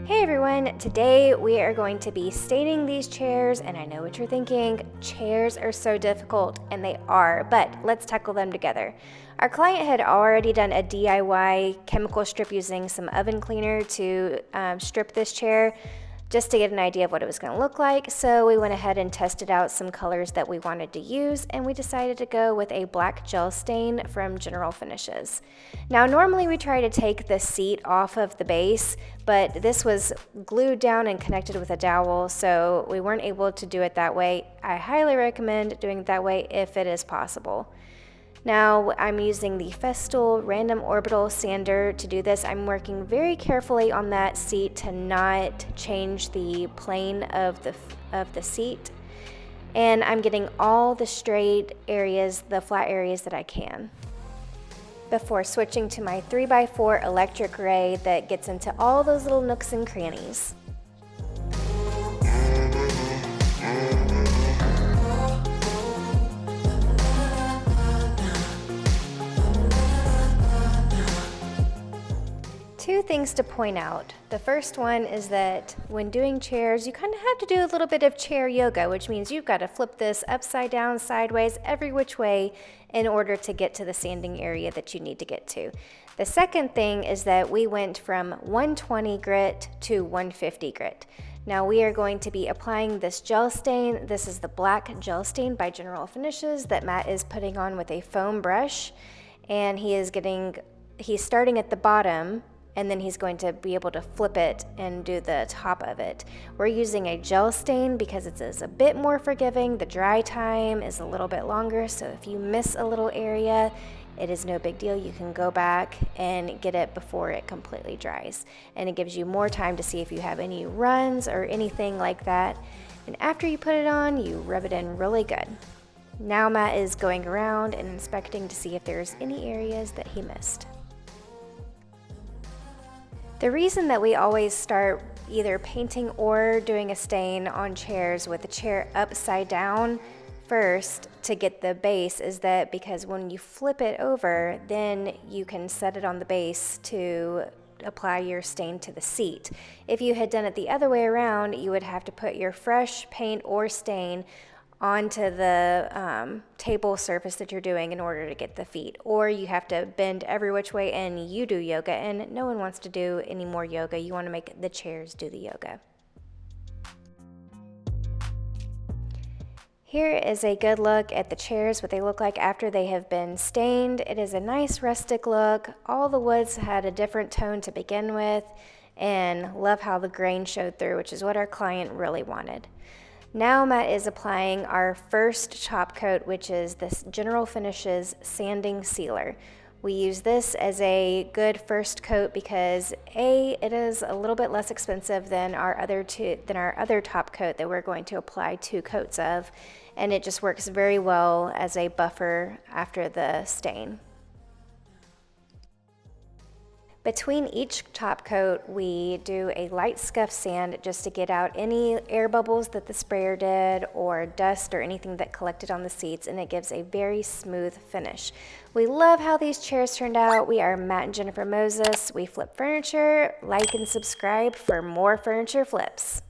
Hey everyone, today we are going to be staining these chairs, and I know what you're thinking, chairs are so difficult, and they are, but let's tackle them together. Our client had already done a DIY chemical strip using some oven cleaner to strip this chair, just to get an idea of what it was going to look like. So we went ahead and tested out some colors that we wanted to use, and we decided to go with a black gel stain from General Finishes. Now normally we try to take the seat off of the base, but this was glued down and connected with a dowel, so we weren't able to do it that way. I highly recommend doing it that way if it is possible. Now I'm using the Festool Random Orbital Sander to do this. I'm working very carefully on that seat to not change the plane of the seat. And I'm getting all the straight areas, the flat areas that I can, before switching to my 3x4 electric ray that gets into all those little nooks and crannies. Two things to point out. The first one is that when doing chairs, you kind of have to do a little bit of chair yoga, which means you've got to flip this upside down, sideways, every which way in order to get to the sanding area that you need to get to. The second thing is that we went from 120 grit to 150 grit. Now we are going to be applying this gel stain. This is the black gel stain by General Finishes that Matt is putting on with a foam brush, and he's starting at the bottom, and then he's going to be able to flip it and do the top of it. We're using a gel stain because it is a bit more forgiving. The dry time is a little bit longer, so if you miss a little area, it is no big deal. You can go back and get it before it completely dries. And it gives you more time to see if you have any runs or anything like that. And after you put it on, you rub it in really good. Now Matt is going around and inspecting to see if there's any areas that he missed. The reason that we always start either painting or doing a stain on chairs with the chair upside down first to get the base is that because when you flip it over, then you can set it on the base to apply your stain to the seat. If you had done it the other way around, you would have to put your fresh paint or stain onto the table surface that you're doing in order to get the feet, or you have to bend every which way, and you do yoga, and no one wants to do any more yoga. You want to make the chairs do the yoga. Here is a good look at the chairs, what they look like after they have been stained. It is a nice rustic look. All the woods had a different tone to begin with, and love how the grain showed through, which is what our client really wanted. Now Matt is applying our first top coat, which is this General Finishes Sanding Sealer. We use this as a good first coat because it is a little bit less expensive than our other top coat that we're going to apply 2 coats of, and it just works very well as a buffer after the stain. Between each top coat, we do a light scuff sand just to get out any air bubbles that the sprayer did or dust or anything that collected on the seats, and it gives a very smooth finish. We love how these chairs turned out. We are Matt and Jennifer Moses. We flip furniture. Like and subscribe for more furniture flips.